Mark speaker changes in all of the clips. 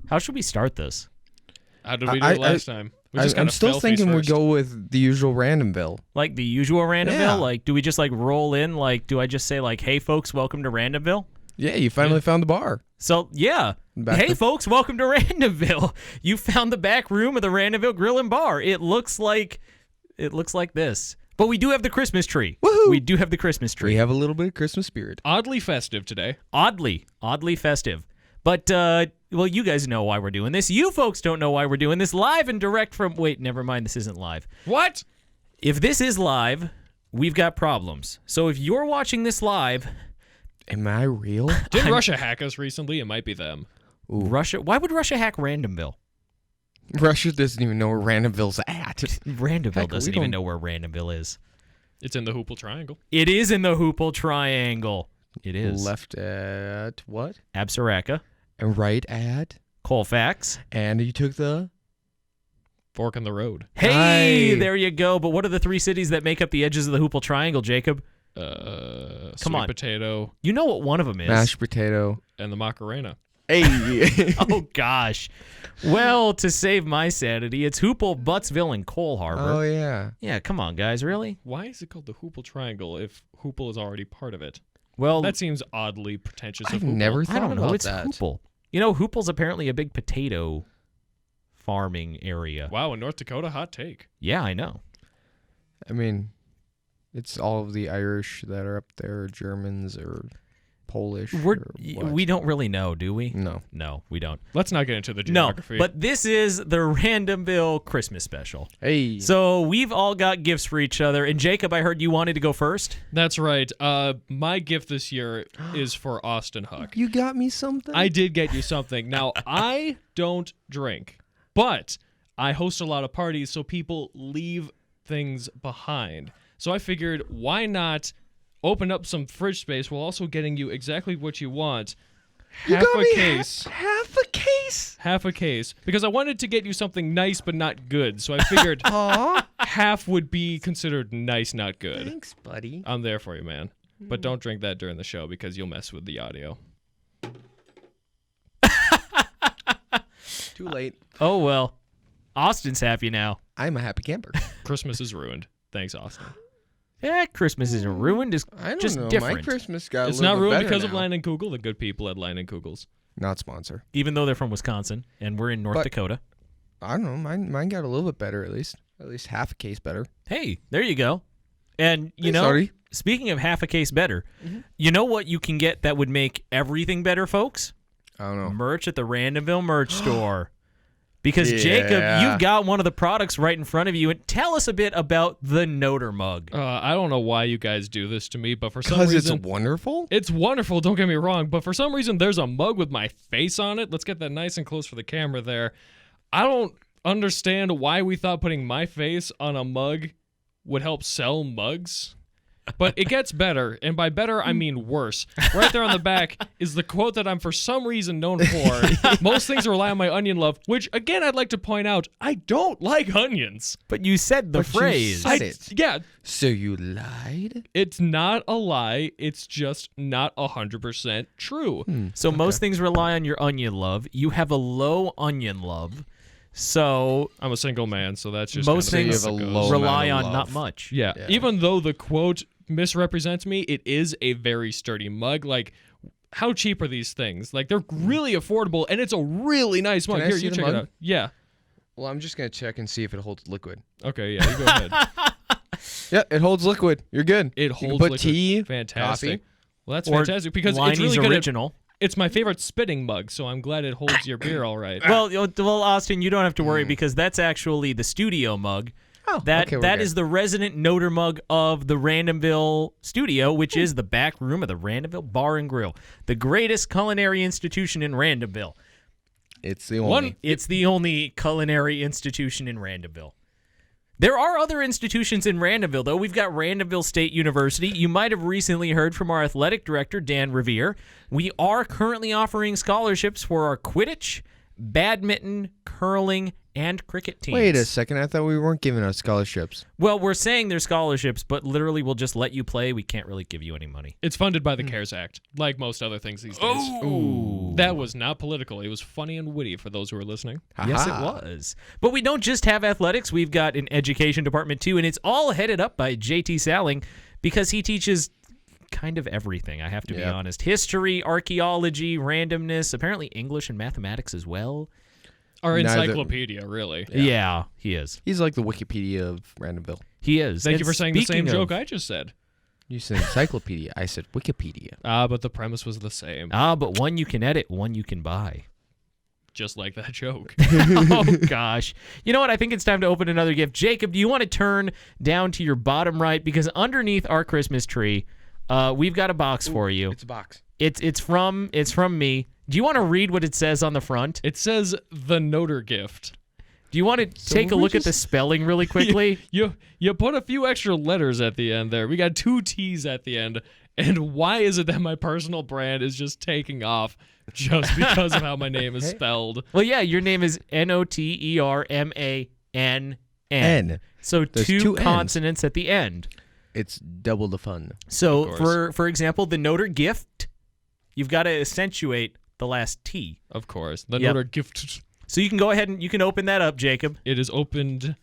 Speaker 1: How should we start this?
Speaker 2: How did we do it last time?
Speaker 3: I'm still thinking we go with the usual Randomville.
Speaker 1: Like the usual Randomville?
Speaker 3: Yeah.
Speaker 1: Like, do we just like roll in? Like, do I just say like, hey folks, welcome to Randomville?
Speaker 3: Yeah, you finally found the bar.
Speaker 1: So yeah. Hey folks, welcome to Randomville. You found the back room of the Randomville Grill and Bar. It looks like this. But we do have the Christmas tree.
Speaker 3: Woohoo!
Speaker 1: We do have the Christmas tree.
Speaker 3: We have a little bit of Christmas spirit.
Speaker 2: Oddly festive today.
Speaker 1: Oddly festive. But, well, you guys know why we're doing this. You folks don't know why we're doing this. Live and direct from... Wait, never mind. This isn't live.
Speaker 2: What?
Speaker 1: If this is live, we've got problems. So if you're watching this live...
Speaker 3: Am I real?
Speaker 2: Didn't Russia hack us recently? It might be them.
Speaker 1: Ooh. Russia? Why would Russia hack Randomville?
Speaker 3: Russia doesn't even know where Randomville's at.
Speaker 1: Randomville doesn't even know where Randomville is.
Speaker 2: It's in the Hoople Triangle.
Speaker 1: It is in the Hoople Triangle. It is.
Speaker 3: Left at what?
Speaker 1: Absaraka.
Speaker 3: And right at?
Speaker 1: Colfax.
Speaker 3: And you took the?
Speaker 2: Fork in the road.
Speaker 1: Hey, there you go. But what are the three cities that make up the edges of the Hoople Triangle, Jacob?
Speaker 2: Come on. Potato.
Speaker 1: You know what one of them is.
Speaker 3: Mashed potato.
Speaker 2: And the Macarena.
Speaker 3: Hey.
Speaker 1: Oh, gosh. Well, to save my sanity, it's Hoople, Buttsville, and Cole Harbor.
Speaker 3: Oh, yeah.
Speaker 1: Yeah, come on, guys. Really?
Speaker 2: Why is it called the Hoople Triangle if Hoople is already part of it?
Speaker 1: Well,
Speaker 2: that seems oddly pretentious.
Speaker 3: I've never thought about that. I don't know.
Speaker 1: It's Hoople. You know, Hoople's apparently a big potato farming area.
Speaker 2: Wow, in North Dakota, hot take.
Speaker 1: Yeah, I know.
Speaker 3: I mean, it's all of the Irish that are up there, or Germans, or Polish.
Speaker 1: We don't really know, do we?
Speaker 3: No,
Speaker 1: we don't.
Speaker 2: Let's not get into the geography.
Speaker 1: No, but this is the Randomville Christmas Special.
Speaker 3: Hey.
Speaker 1: So we've all got gifts for each other. And Jacob, I heard you wanted to go first.
Speaker 2: That's right. My gift this year is for Austin Huck.
Speaker 3: You got me something?
Speaker 2: I did get you something. Now, I don't drink, but I host a lot of parties, so people leave things behind. So I figured, why not open up some fridge space while also getting you exactly what you want.
Speaker 3: Half a case.
Speaker 2: Because I wanted to get you something nice but not good. So I figured half would be considered nice, not good.
Speaker 3: Thanks, buddy.
Speaker 2: I'm there for you, man. But don't drink that during the show because you'll mess with the audio.
Speaker 3: Too late.
Speaker 1: Oh, well. Austin's happy now.
Speaker 3: I'm a happy camper.
Speaker 2: Christmas is ruined. Thanks, Austin.
Speaker 1: Yeah, Christmas isn't ruined. It's just different.
Speaker 3: My Christmas got
Speaker 2: it's
Speaker 3: a little
Speaker 2: not
Speaker 3: bit
Speaker 2: ruined
Speaker 3: better
Speaker 2: because
Speaker 3: now.
Speaker 2: of Line and Kugel, the good people at Line and Kugel's.
Speaker 3: Not sponsor.
Speaker 1: Even though they're from Wisconsin and we're in North Dakota.
Speaker 3: I don't know. Mine got a little bit better at least. At least half a case better.
Speaker 1: Hey, there you go. And, speaking of half a case better, you know what you can get that would make everything better, folks?
Speaker 3: I don't know.
Speaker 1: Merch at the Randomville merch store. Because, Jacob, you've got one of the products right in front of you. And tell us a bit about the Noter mug.
Speaker 2: I don't know why you guys do this to me, but for some reason...
Speaker 3: Because it's wonderful?
Speaker 2: It's wonderful, don't get me wrong. But for some reason, there's a mug with my face on it. Let's get that nice and close for the camera there. I don't understand why we thought putting my face on a mug would help sell mugs. But it gets better, and by better, I mean worse. Right there on the back is the quote that I'm for some reason known for. Most things rely on my onion love, which, again, I'd like to point out, I don't like onions.
Speaker 1: But you said the phrase.
Speaker 3: You said it.
Speaker 2: Yeah.
Speaker 3: So you lied?
Speaker 2: It's not a lie. It's just not 100% true.
Speaker 1: So most things rely on your onion love. You have a low onion love. So
Speaker 2: I'm a single man, so that's just
Speaker 1: most
Speaker 2: kind of
Speaker 1: things rely on not much.
Speaker 2: Yeah. Even though the quote misrepresents me, it is a very sturdy mug. Like, how cheap are these things? Like, they're really affordable, and it's a really nice mug.
Speaker 3: Can I
Speaker 2: Here,
Speaker 3: see
Speaker 2: you
Speaker 3: the
Speaker 2: check
Speaker 3: mug?
Speaker 2: it out. Yeah.
Speaker 3: Well, I'm just going to check and see if it holds liquid.
Speaker 2: Okay, yeah, you go ahead.
Speaker 3: Yeah, it holds liquid. You're good.
Speaker 2: It holds
Speaker 3: you can put
Speaker 2: liquid.
Speaker 3: tea,
Speaker 2: Fantastic.
Speaker 3: coffee.
Speaker 2: Well, that's fantastic because it's really good.
Speaker 1: Original.
Speaker 2: It's my favorite spitting mug, so I'm glad it holds your beer all right.
Speaker 1: Well, Austin, you don't have to worry because that's actually the studio mug.
Speaker 3: Oh,
Speaker 1: that
Speaker 3: okay,
Speaker 1: is the resident Noter mug of the Randomville studio, which is the back room of the Randomville Bar and Grill, the greatest culinary institution in Randomville.
Speaker 3: It's the only.
Speaker 1: It's the only culinary institution in Randomville. There are other institutions in Randomville, though. We've got Randomville State University. You might have recently heard from our athletic director, Dan Revere. We are currently offering scholarships for our Quidditch, badminton, curling, and cricket teams.
Speaker 3: Wait a second. I thought we weren't giving out scholarships.
Speaker 1: Well, we're saying they're scholarships, but literally we'll just let you play. We can't really give you any money.
Speaker 2: It's funded by the CARES Act, like most other things these days.
Speaker 1: Ooh.
Speaker 2: That was not political. It was funny and witty for those who are listening.
Speaker 1: Yes, it was. But we don't just have athletics. We've got an education department, too, and it's all headed up by JT Salling because he teaches kind of everything, I have to be honest. History, archaeology, randomness, apparently English and mathematics as well.
Speaker 2: Our encyclopedia, really.
Speaker 1: Yeah, he is.
Speaker 3: He's like the Wikipedia of Randomville.
Speaker 1: He is.
Speaker 2: Thank you for saying the same joke I just said.
Speaker 3: You said encyclopedia. I said Wikipedia.
Speaker 2: But the premise was the same.
Speaker 1: But one you can edit, one you can buy.
Speaker 2: Just like that joke.
Speaker 1: Oh, gosh. You know what? I think it's time to open another gift. Jacob, do you want to turn down to your bottom right? Because underneath our Christmas tree, we've got a box for you.
Speaker 3: It's a box.
Speaker 1: It's from me. Do you want to read what it says on the front?
Speaker 2: It says the Noter gift.
Speaker 1: Do you want to take a look at the spelling really quickly?
Speaker 2: You put a few extra letters at the end there. We got 2 T's at the end. And why is it that my personal brand is just taking off just because of how my name is spelled?
Speaker 1: Well, yeah, your name is Notermann.
Speaker 3: N.
Speaker 1: So
Speaker 3: There's
Speaker 1: two
Speaker 3: two N's.
Speaker 1: consonants at the end.
Speaker 3: It's double the fun.
Speaker 1: So for example, the Noter gift, you've got to accentuate the last T.
Speaker 2: Of course. The Noter gift.
Speaker 1: So you can go ahead and you can open that up, Jacob.
Speaker 2: It is opened.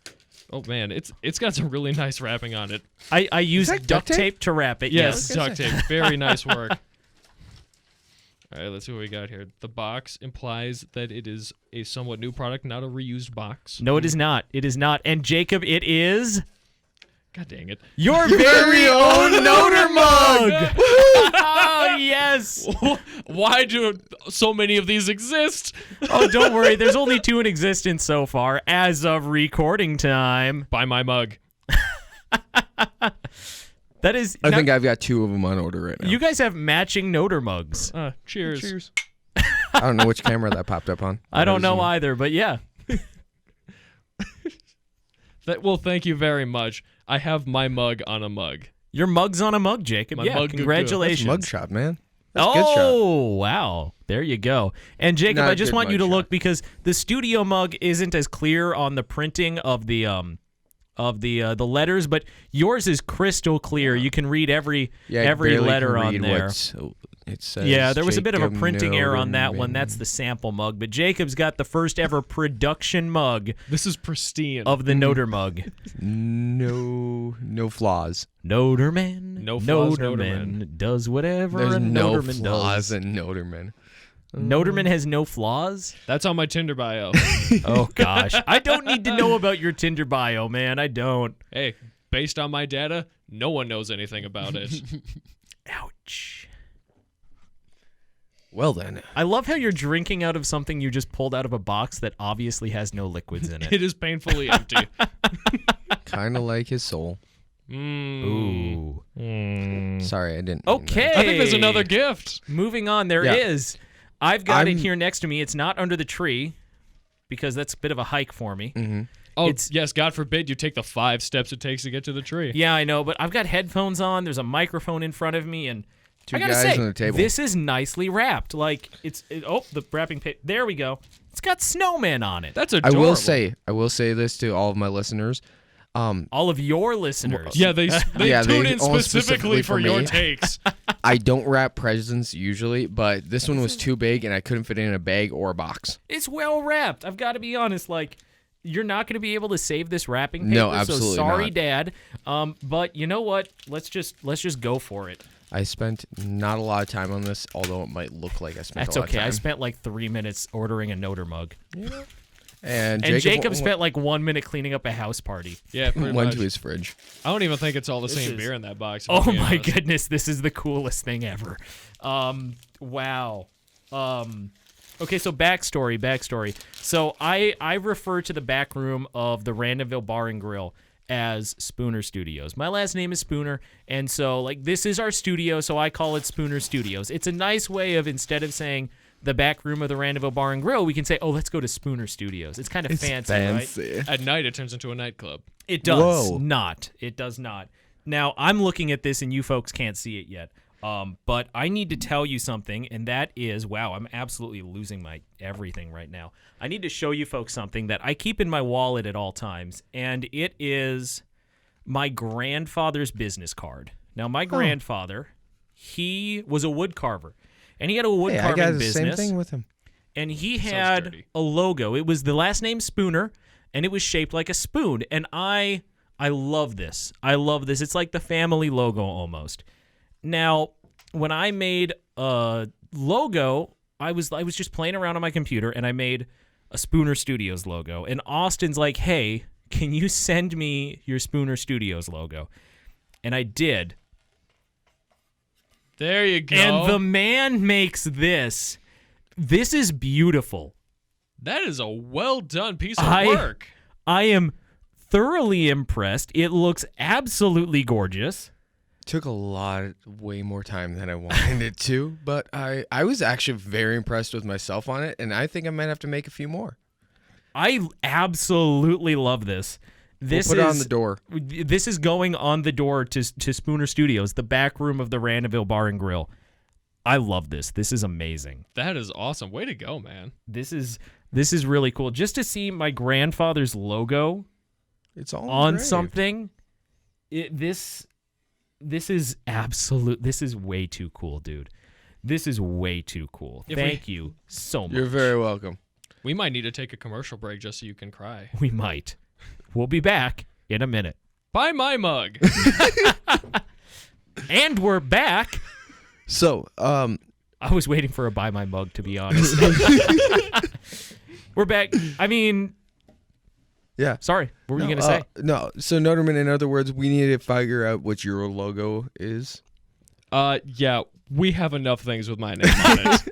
Speaker 2: Oh man, it's got some really nice wrapping on it.
Speaker 1: I used duct tape to wrap it.
Speaker 2: Yes, duct tape. Very nice work. All right, let's see what we got here. The box implies that it is a somewhat new product, not a reused box.
Speaker 1: No, it is not. It is not. And Jacob, it is
Speaker 2: God dang it.
Speaker 1: your very own Noter mug. Oh, yes.
Speaker 2: Why do so many of these exist?
Speaker 1: Oh, don't worry. There's only 2 in existence so far as of recording time.
Speaker 2: Buy my mug.
Speaker 1: That is.
Speaker 3: I think I've got 2 of them on order right now.
Speaker 1: You guys have matching Noter mugs.
Speaker 2: Cheers.
Speaker 3: Cheers. I don't know which camera that popped up on.
Speaker 1: I don't know either, but yeah.
Speaker 2: Well, thank you very much. I have my mug on a mug.
Speaker 1: Your mug's on a mug, Jacob.
Speaker 2: My mug,
Speaker 1: congratulations.
Speaker 3: That's mug shot, man. That's good shot.
Speaker 1: Oh, wow. There you go. And Jacob,
Speaker 3: Not
Speaker 1: I just
Speaker 3: good
Speaker 1: want you to
Speaker 3: mug
Speaker 1: look
Speaker 3: shot.
Speaker 1: because the studio mug isn't as clear on the printing of the letters, but yours is crystal clear. You can read every letter on there.
Speaker 3: It says
Speaker 1: Yeah, there was a bit of a
Speaker 3: Jacob
Speaker 1: printing error on that one.
Speaker 3: Notermann.
Speaker 1: That's the sample mug. But Jacob's got the first ever production mug
Speaker 2: This is pristine.
Speaker 1: of the Noter mug.
Speaker 3: No flaws.
Speaker 1: Noterman.
Speaker 2: No flaws,
Speaker 1: Noterman does whatever
Speaker 3: There's
Speaker 1: a
Speaker 3: no
Speaker 1: Noterman
Speaker 3: flaws
Speaker 1: does.
Speaker 3: in Noterman.
Speaker 1: Noterman has no flaws?
Speaker 2: That's on my Tinder bio.
Speaker 1: Oh, gosh. I don't need to know about your Tinder bio, man. I don't.
Speaker 2: Hey, based on my data, no one knows anything about it.
Speaker 1: Ouch.
Speaker 3: Well then.
Speaker 1: I love how you're drinking out of something you just pulled out of a box that obviously has no liquids in it.
Speaker 2: It is painfully empty.
Speaker 3: Kind of like his soul.
Speaker 1: Ooh.
Speaker 3: Sorry, I didn't.
Speaker 1: Okay.
Speaker 2: I think there's another gift.
Speaker 1: Moving on, there is. I've got it here next to me. It's not under the tree because that's a bit of a hike for me.
Speaker 3: Mm-hmm.
Speaker 2: Oh, yes, God forbid you take the 5 steps it takes to get to the tree.
Speaker 1: Yeah, I know, but I've got headphones on. There's a microphone in front of me, and
Speaker 3: Two
Speaker 1: I gotta
Speaker 3: guys
Speaker 1: say,
Speaker 3: on the table.
Speaker 1: this is nicely wrapped. Like the wrapping paper. There we go. It's got snowmen on it.
Speaker 2: That's
Speaker 3: I
Speaker 2: adorable.
Speaker 3: will say this to all of my listeners.
Speaker 1: All of your listeners.
Speaker 2: Yeah, they tune in
Speaker 3: almost
Speaker 2: specifically for your
Speaker 3: me.
Speaker 2: takes.
Speaker 3: I don't wrap presents usually, but this one was too big and I couldn't fit it in a bag or a box.
Speaker 1: It's well wrapped. I've got to be honest. Like, you're not going to be able to save this wrapping paper.
Speaker 3: No, absolutely
Speaker 1: so sorry,
Speaker 3: not.
Speaker 1: Dad. But you know what? Let's just go for it.
Speaker 3: I spent not a lot of time on this, although it might look like I spent
Speaker 1: That's
Speaker 3: a lot
Speaker 1: okay.
Speaker 3: of time.
Speaker 1: I spent like 3 minutes ordering a Noter mug.
Speaker 3: And
Speaker 1: Jacob spent like 1 minute cleaning up a house party.
Speaker 2: Yeah, pretty
Speaker 3: went
Speaker 2: much.
Speaker 3: to his fridge.
Speaker 2: I don't even think it's all the same
Speaker 1: is-
Speaker 2: beer in that box. if
Speaker 1: Oh
Speaker 2: I'm being
Speaker 1: my
Speaker 2: honest.
Speaker 1: goodness, this is the coolest thing ever. Wow. Okay, so backstory. So I refer to the back room of the Randomville Bar and Grill as Spooner Studios. My last name is Spooner, and so like this is our studio, so I call it Spooner Studios. It's a nice way of, instead of saying the back room of the Randomville Bar and Grill, we can say, oh, let's go to Spooner Studios. It's kind of fancy, right?
Speaker 2: At night, it turns into a nightclub.
Speaker 1: It does
Speaker 3: Whoa.
Speaker 1: not. It does not. Now, I'm looking at this, and you folks can't see it yet. But I need to tell you something, and that is, wow, I'm absolutely losing my everything right now. I need to show you folks something that I keep in my wallet at all times, and it is my grandfather's business card. Now, my grandfather, he was a wood carver, and he had a wood
Speaker 3: Hey, I
Speaker 1: carving
Speaker 3: got the
Speaker 1: business.
Speaker 3: same thing with him.
Speaker 1: And he
Speaker 2: Sounds
Speaker 1: had
Speaker 2: dirty.
Speaker 1: a logo. It was the last name Spooner, and it was shaped like a spoon. And I love this. I love this. It's like the family logo almost. Now, when I made a logo, I was just playing around on my computer, and I made a Spooner Studios logo. And Austin's like, hey, can you send me your Spooner Studios logo? And I did.
Speaker 2: There you go.
Speaker 1: And the man makes this. This is beautiful.
Speaker 2: That is a well done piece of work.
Speaker 1: I am thoroughly impressed. It looks absolutely gorgeous.
Speaker 3: Took way more time than I wanted it to, but I was actually very impressed with myself on it, and I think I might have to make a few more.
Speaker 1: I absolutely love this. This
Speaker 3: We'll put
Speaker 1: is
Speaker 3: it on the door.
Speaker 1: This is going on the door to Spooner Studios, the back room of the Randomville Bar and Grill. I love this. This is amazing.
Speaker 2: That is awesome. Way to go, man.
Speaker 1: This is really cool. Just to see my grandfather's logo
Speaker 3: It's all
Speaker 1: on
Speaker 3: engraved.
Speaker 1: something. This is absolute. This is way too cool, dude. This is way too cool. Thank you so much.
Speaker 3: You're very welcome.
Speaker 2: We might need to take a commercial break just so you can cry.
Speaker 1: We might. We'll be back in a minute.
Speaker 2: Buy my mug.
Speaker 1: And we're back.
Speaker 3: So,
Speaker 1: I was waiting for a buy my mug, to be honest. We're back. I mean,
Speaker 3: yeah.
Speaker 1: sorry. What were you
Speaker 3: No,
Speaker 1: going to say?
Speaker 3: No. So, Noterman, in other words, we need to figure out what your logo is.
Speaker 2: Yeah, we have enough things with my name on it.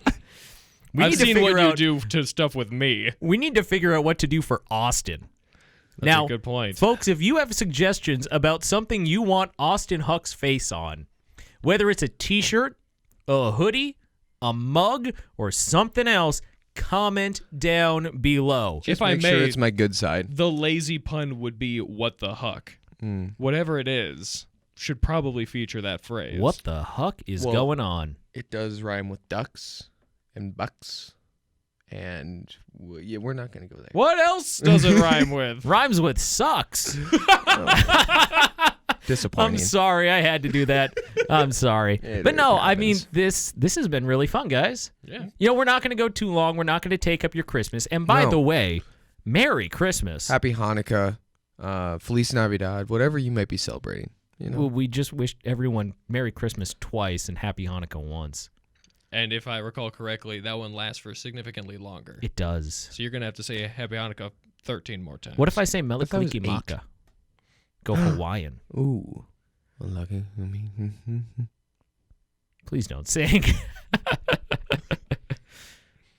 Speaker 2: I've seen what you do to stuff with me.
Speaker 1: We need to figure out what to do for Austin.
Speaker 2: That's
Speaker 1: Now,
Speaker 2: a good point.
Speaker 1: folks, if you have suggestions about something you want Austin Huck's face on, whether it's a t-shirt, a hoodie, a mug, or something else, comment down below.
Speaker 3: Just
Speaker 2: If I
Speaker 3: make sure
Speaker 2: may,
Speaker 3: it's my good side.
Speaker 2: the lazy pun would be "what the huck." Whatever it is, should probably feature that phrase.
Speaker 1: What the huck is
Speaker 3: Well-
Speaker 1: going on?
Speaker 3: It does rhyme with ducks and bucks, and yeah, we're not gonna go there.
Speaker 2: What else does it rhyme with?
Speaker 1: Rhymes with sucks.
Speaker 3: Disappointing.
Speaker 1: I'm sorry, I had to do that. I'm sorry.
Speaker 3: It
Speaker 1: But no, I mean,
Speaker 3: happens.
Speaker 1: this has been really fun, guys.
Speaker 2: Yeah.
Speaker 1: You know, we're not going to go too long. We're not going to take up your Christmas. And by
Speaker 3: No.
Speaker 1: the way, Merry Christmas.
Speaker 3: Happy Hanukkah, Feliz Navidad, whatever you might be celebrating. You know,
Speaker 1: Well, we just wished everyone Merry Christmas twice and Happy Hanukkah once.
Speaker 2: And if I recall correctly, that one lasts for significantly longer.
Speaker 1: It does.
Speaker 2: So you're going to have to say Happy Hanukkah 13 more times.
Speaker 1: What if I say
Speaker 3: thought it was
Speaker 1: Melikaliki
Speaker 3: 8.
Speaker 1: Maka? Go Hawaiian.
Speaker 3: ooh, unlucky.
Speaker 1: Please don't sing.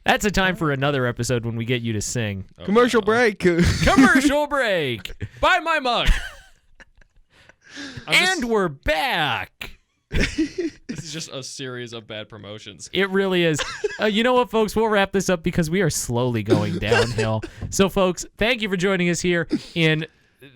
Speaker 1: That's a time for another episode when we get you to sing.
Speaker 2: Oh,
Speaker 3: Commercial
Speaker 2: no.
Speaker 3: break.
Speaker 1: Commercial break.
Speaker 2: Buy my mug.
Speaker 1: And we're back.
Speaker 2: This is just a series of bad promotions.
Speaker 1: It really is. You know what, folks? We'll wrap this up because we are slowly going downhill. So, folks, thank you for joining us here in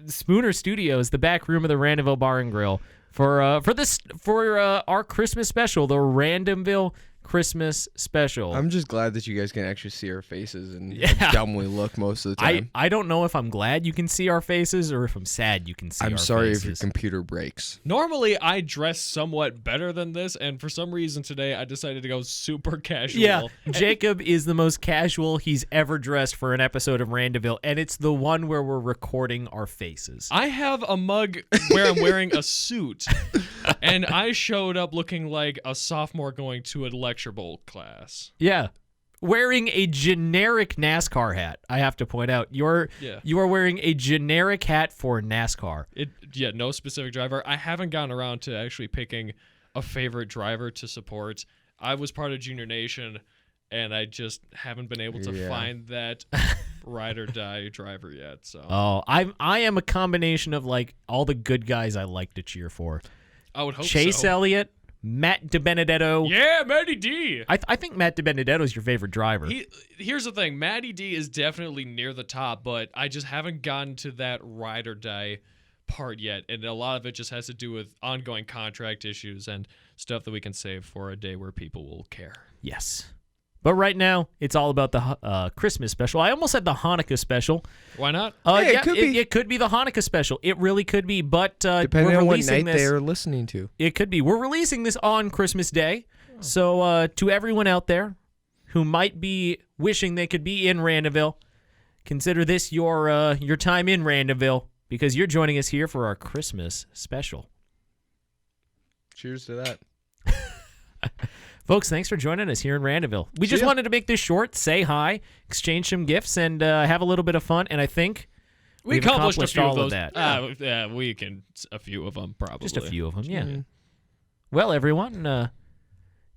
Speaker 1: Spooner Studios, the back room of the Randomville Bar and Grill, for our Christmas special, the Randomville Christmas Special.
Speaker 3: I'm just glad that you guys can actually see our faces and
Speaker 1: Yeah.
Speaker 3: how dumb we look most of the time.
Speaker 1: I don't know if I'm glad you can see our faces or if I'm sad you can see our
Speaker 3: I'm
Speaker 1: faces.
Speaker 3: sorry if your computer breaks.
Speaker 2: Normally, I dress somewhat better than this, and for some reason today, I decided to go super casual.
Speaker 1: Yeah, Jacob is the most casual he's ever dressed for an episode of Randomville, and it's the one where we're recording our faces.
Speaker 2: I have a mug where I'm wearing a suit, and I showed up looking like a sophomore going to a lecture bowl class.
Speaker 1: Yeah. Wearing a generic NASCAR hat. I have to point out. You are wearing a generic hat for NASCAR.
Speaker 2: No specific driver. I haven't gotten around to actually picking a favorite driver to support. I was part of Junior Nation, and I just haven't been able to find that ride or die driver yet. So
Speaker 1: I am a combination of like all the good guys I like to cheer for.
Speaker 2: I would hope
Speaker 1: Chase
Speaker 2: so.
Speaker 1: Elliott, Matt DiBenedetto.
Speaker 2: Yeah, Matty D.
Speaker 1: I think Matt DiBenedetto is your favorite driver.
Speaker 2: Here's the thing. Matty D is definitely near the top, but I just haven't gotten to that ride or die part yet, and a lot of it just has to do with ongoing contract issues and stuff that we can save for a day where people will care.
Speaker 1: Yes. But right now, it's all about the Christmas special. I almost said the Hanukkah special.
Speaker 2: Why not?
Speaker 3: Hey, it could be.
Speaker 1: It could be the Hanukkah special. It really could be. But
Speaker 3: Depending
Speaker 1: we're
Speaker 3: on what
Speaker 1: releasing
Speaker 3: night
Speaker 1: this.
Speaker 3: they're listening to.
Speaker 1: It could be. We're releasing this on Christmas Day. So to everyone out there who might be wishing they could be in Randomville, consider this your time in Randomville because you're joining us here for our Christmas special.
Speaker 3: Cheers to that.
Speaker 1: Folks, thanks for joining us here in Randomville. We just wanted to make this short, say hi, exchange some gifts, and have a little bit of fun. And I think
Speaker 2: We
Speaker 1: we've
Speaker 2: accomplished a few
Speaker 1: all
Speaker 2: of those.
Speaker 1: that.
Speaker 2: Yeah, we can a few of them probably.
Speaker 1: Just a few of them, yeah.
Speaker 3: Mm.
Speaker 1: Well, everyone,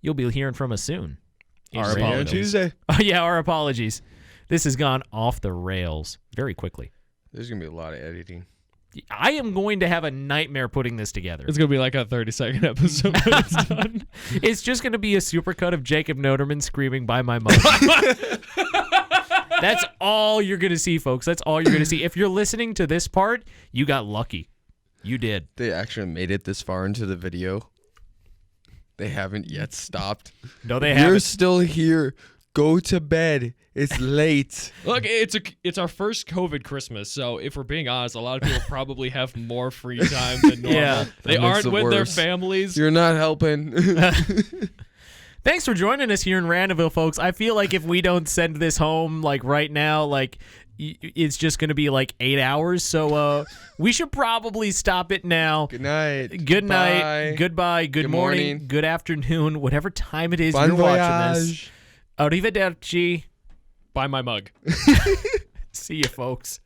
Speaker 1: you'll be hearing from us soon.
Speaker 2: Our
Speaker 3: See you on
Speaker 2: apologies.
Speaker 3: Tuesday.
Speaker 1: Oh, yeah, our apologies. This has gone off the rails very quickly.
Speaker 3: There's going to be a lot of editing.
Speaker 1: I am going to have a nightmare putting this together.
Speaker 2: It's gonna be like a 30-second episode when it's done.
Speaker 1: It's just going to be a supercut of Jacob Noterman screaming by my mother. That's all you're going to see, folks. That's all you're going to see. If you're listening to this part, you got lucky. You did.
Speaker 3: They actually made it this far into the video. They haven't yet stopped.
Speaker 1: No, they
Speaker 3: You're
Speaker 1: haven't.
Speaker 3: still here. Go to bed. It's late.
Speaker 2: Look, it's our first COVID Christmas, so if we're being honest, a lot of people probably have more free time than normal.
Speaker 1: Yeah.
Speaker 2: They
Speaker 3: That makes
Speaker 2: aren't
Speaker 3: it
Speaker 2: with their
Speaker 3: worse.
Speaker 2: families.
Speaker 3: You're not helping.
Speaker 1: Thanks for joining us here in Randomville, folks. I feel like if we don't send this home like right now, like it's just going to be like 8 hours. So we should probably stop it now.
Speaker 3: Good night.
Speaker 1: Good night.
Speaker 3: Bye.
Speaker 1: Goodbye. Good
Speaker 3: Good
Speaker 1: morning.
Speaker 3: morning.
Speaker 1: Good afternoon. Whatever time it is
Speaker 3: Bon
Speaker 1: you're watching this.
Speaker 3: voyage.
Speaker 1: Arrivederci.
Speaker 2: Buy my mug.
Speaker 1: See you, folks.